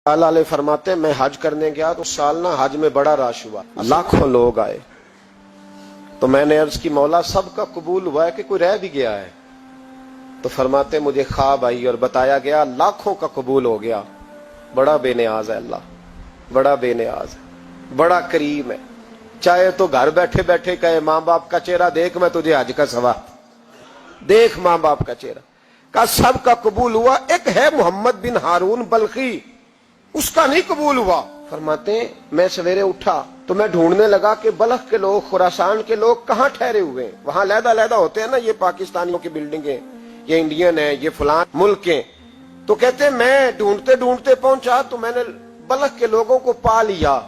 आले फरमाते हैं मैं हज करने गया तो साल ना हज में बड़ा रश हुआ, लाखों लोग आए। तो मैंने अर्ज की मौला सबका कबूल हुआ है कि कोई रह भी गया है? तो फरमाते मुझे ख्वाब आई और बताया गया लाखों का कबूल हो गया। बड़ा बेनियाज है अल्लाह, बड़ा बेनियाज है, बड़ा करीम है। चाहे तो घर बैठे बैठे कहे माँ बाप का चेहरा देख मैं तुझे हज का सवाब देख, माँ बाप का चेहरा का सबका कबूल हुआ। एक है मोहम्मद बिन हारून बल्खी, उसका नहीं कबूल हुआ। फरमाते मैं सवेरे उठा तो मैं ढूंढने लगा कि बल्ख के लोग, खुरासान के लोग कहाँ ठहरे हुए हैं। वहां लहदा होते हैं ना, ये पाकिस्तानियों की बिल्डिंगें, ये इंडियन है, ये फलान मुल्क के। तो कहते मैं ढूंढते ढूंढते पहुंचा तो मैंने बल्ख के लोगों को पा लिया।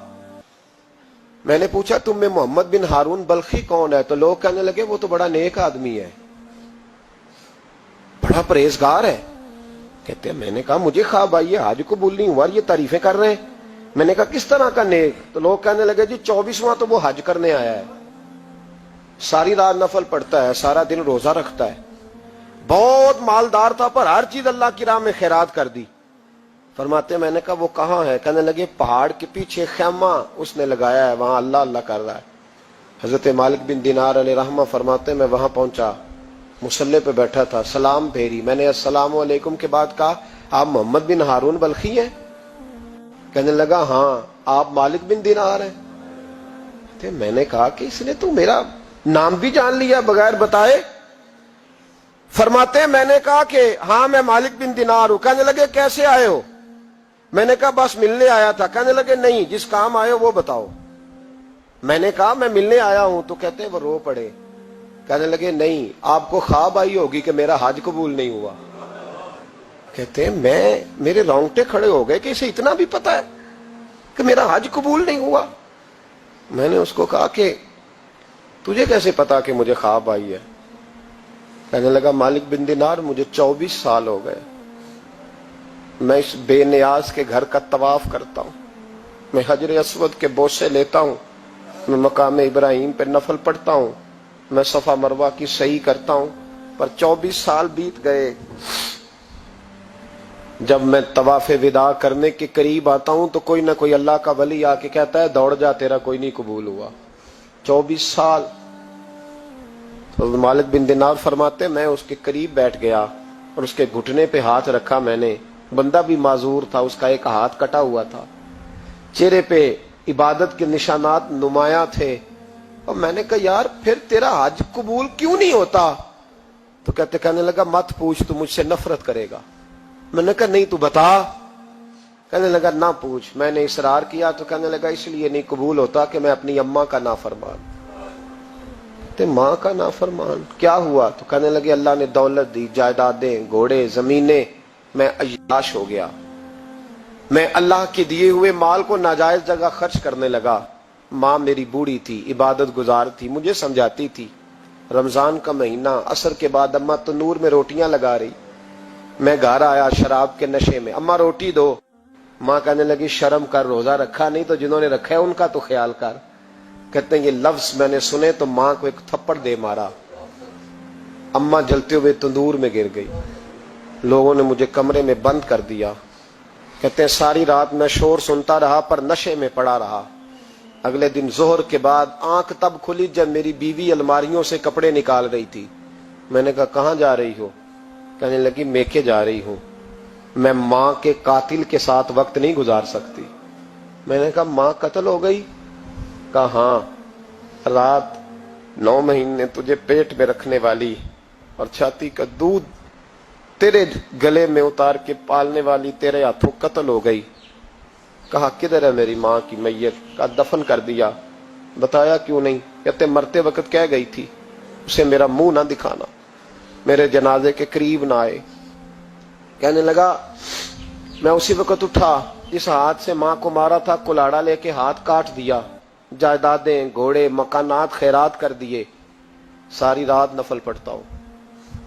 मैंने पूछा तुम में मोहम्मद बिन हारून बल्खी कौन है? तो लोग कहने लगे वो तो बड़ा नेक आदमी है, बड़ा परहेजगार है। कहते हैं मैंने कहा मुझे ख्वाब आई है, आज कबूल नहीं हुआ, ये तारीफें कर रहे हैं। मैंने कहा किस तरह का नेक? तो लोग कहने लगे जी 24वां तो वो हज करने आया है, सारी रात नफल पढ़ता है, सारा दिन रोजा रखता है, बहुत मालदार था पर हर चीज अल्लाह की राह में खैरात कर दी। फरमाते मैंने कहा वो कहाँ है? कहने लगे पहाड़ के पीछे खैमा उसने लगाया है, वहां अल्लाह अल्लाह कर रहा है। हजरत मालिक बिन दिनार अलैहि रहमा फरमाते मैं वहां पहुंचा, मुसल्ले पे बैठा था, सलाम फेरी। मैंने अस्सलामु अलैकुम के बाद कहा आप मोहम्मद बिन हारून बल्खी हैं? कहने लगा हाँ। आप मालिक बिन दिनार हैं? तो मैंने कहा कि इसने तो मेरा नाम भी जान लिया बगैर बताए। फरमाते मैंने कहा कि हाँ मैं मालिक बिन दिनार हूं। कहने लगे कैसे आए हो? मैंने कहा बस मिलने आया था। कहने लगे नहीं, जिस काम आए हो वो बताओ। मैंने कहा मैं मिलने आया हूं। तो कहते वो रो पड़े। कहने लगे नहीं, आपको ख्वाब आई होगी कि मेरा हज कबूल नहीं हुआ। कहते मेरे रोंगटे खड़े हो गए कि इसे इतना भी पता है कि मेरा हज कबूल नहीं हुआ। मैंने उसको कहा कि तुझे कैसे पता कि मुझे ख्वाब आई है? कहने लगा मालिक बिन दिनार मुझे 24 साल हो गए, मैं इस बेनियाज के घर का तवाफ करता हूं, मैं हजर अस्वद के बोसे लेता हूं, मैं मकाम इब्राहिम पे नफल पढ़ता हूं, मैं सफा मरवा की सही करता हूं, पर 24 साल बीत गए। जब मैं तवाफे विदा करने के करीब आता हूं तो कोई ना कोई अल्लाह का वली आके कहता है दौड़ जा, तेरा कोई नहीं कबूल हुआ। 24 साल। तो मालिक बिन दिनार फरमाते मैं उसके करीब बैठ गया और उसके घुटने पे हाथ रखा। मैंने, बंदा भी माजूर था, उसका एक हाथ कटा हुआ था, चेहरे पे इबादत के निशानात नुमाया थे। और मैंने कहा यार फिर तेरा हज कबूल क्यों नहीं होता? तो कहने लगा मत पूछ, तू मुझसे नफरत करेगा। मैंने कहा नहीं तू बता। कहने लगा ना पूछ। मैंने इसरार किया तो कहने लगा इसलिए नहीं कबूल होता कि मैं अपनी अम्मा का नाफरमान। ते माँ का नाफरमान क्या हुआ? तो कहने लगे अल्लाह ने दौलत दी, जायदादें, घोड़े, जमीनें, मैं अय्याश हो गया, मैं अल्लाह के दिए हुए माल को नाजायज जगह खर्च करने लगा। माँ मेरी बूढ़ी थी, इबादत गुजार थी, मुझे समझाती थी। रमजान का महीना, असर के बाद अम्मा तंदूर में रोटियां लगा रही, मैं घर आया शराब के नशे में, अम्मा रोटी दो। माँ कहने लगी शर्म कर, रोजा रखा नहीं तो जिन्होंने रखा है उनका तो ख्याल कर। कहते हैं ये लफ्ज मैंने सुने तो माँ को एक थप्पड़ दे मारा, अम्मा जलते हुए तंदूर में गिर गई। लोगों ने मुझे कमरे में बंद कर दिया। कहते हैं सारी रात मैं शोर सुनता रहा पर नशे में पड़ा रहा। अगले दिन जोहर के बाद आंख तब खुली जब मेरी बीवी अलमारियों से कपड़े निकाल रही थी। मैंने कहा कहाँ जा रही हो? कहने लगी मेके जा रही हूं, मैं माँ के कातिल के साथ वक्त नहीं गुजार सकती। मैंने कहा माँ कत्ल हो गई? कहा हाँ, रात 9 महीने तुझे पेट में रखने वाली और छाती का दूध तेरे गले में उतार के पालने वाली तेरे हाथों कत्ल हो गई। कहा किधर है मेरी माँ की मैयत? का दफन कर दिया। बताया क्यों नहीं? कहते मरते वक्त कह गई थी उसे मेरा मुंह ना दिखाना, मेरे जनाजे के करीब ना आए। कहने लगा मैं उसी वक्त उठा जिस हाथ से माँ को मारा था, कुल्हाड़ा लेके हाथ काट दिया, जायदादें, घोड़े, मकानात खैरात कर दिए। सारी रात नफल पढ़ता हूँ,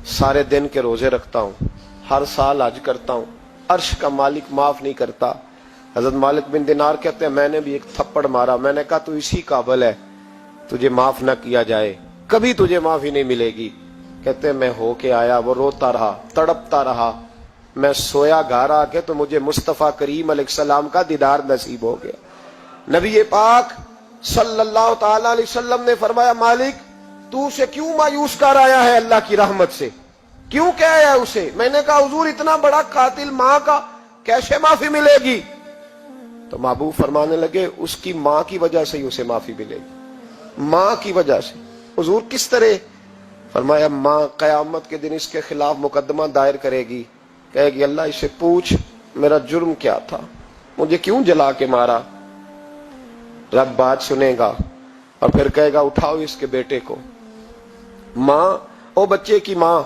सारे दिन के रोजे रखता हूँ, हर साल हज करता हूँ, अर्श का मालिक माफ नहीं करता। हजरत मालिक बिन दिनार कहते हैं मैंने भी एक थप्पड़ मारा। मैंने कहा तू इसी काबिल है, तुझे माफ ना किया जाए, कभी तुझे माफी नहीं मिलेगी। कहते मैं होके आया, वो रोता रहा, तड़पता रहा, میں سویا گھر آ کے تو مجھے مصطفیٰ کریم علیہ السلام کا دیدار نصیب ہو گیا۔ نبی پاک صلی اللہ تعالی علیہ وسلم نے فرمایا مالک تو اسے کیوں مایوس کر آیا ہے اللہ کی رحمت سے، کیوں کہہ آیا اسے؟ میں نے کہا حضور اتنا بڑا قاتل ماں کا کیسے معافی ملے گی؟ تو محبوب فرمانے لگے اس کی ماں کی وجہ سے ہی اسے معافی ملے گی، ماں کی وجہ سے۔ حضور کس طرح؟ فرمایا ماں قیامت کے دن اس کے خلاف مقدمہ دائر کرے گی، کہے گی اللہ اسے پوچھ میرا جرم کیا تھا، مجھے کیوں جلا کے مارا؟ رب بات سنے گا اور پھر کہے گا اٹھاؤ اس کے بیٹے کو۔ ماں او بچے کی ماں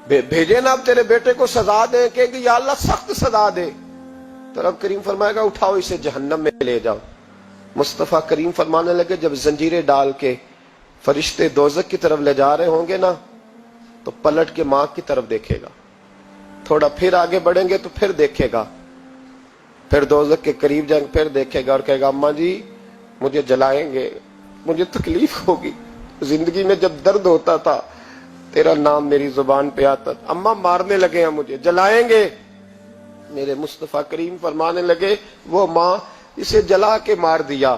بھیجے نا اب تیرے بیٹے کو سزا دے، کہے گی یا اللہ سخت سزا دے، تو رب کریم فرمائے گا اٹھاؤ اسے جہنم میں لے جاؤ۔ مصطفیٰ کریم فرمانے لگے جب زنجیریں ڈال کے فرشتے دوزخ کی طرف لے جا رہے ہوں گے نا تو پلٹ کے ماں کی طرف دیکھے گا، تھوڑا پھر آگے بڑھیں گے تو پھر دیکھے گا، پھر دوزخ کے قریب جائیں پھر دیکھے گا اور کہے گا اماں جی مجھے جلائیں گے، مجھے تکلیف ہوگی، زندگی میں جب درد ہوتا تھا تیرا نام میری زبان پہ آتا تھا، اماں مارنے لگے ہیں مجھے جلائیں گے۔ میرے مصطفیٰ کریم فرمانے لگے وہ ماں اسے جلا کے مار دیا،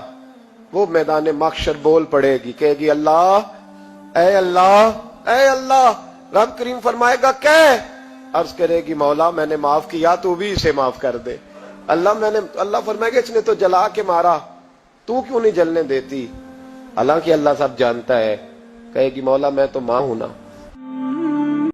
وہ میدان محشر بول پڑے گی، کہے گی اللہ اے اللہ اے اللہ۔ رب کریم فرمائے گا عرض کرے گی مولا میں نے معاف کیا تو بھی اسے معاف کر دے۔ اللہ فرمائے گا اس نے تو جلا کے مارا، تو کیوں نہیں جلنے دیتی؟ حالانکہ اللہ سب جانتا ہے، کہے گی مولا میں تو ماں ہوں نا،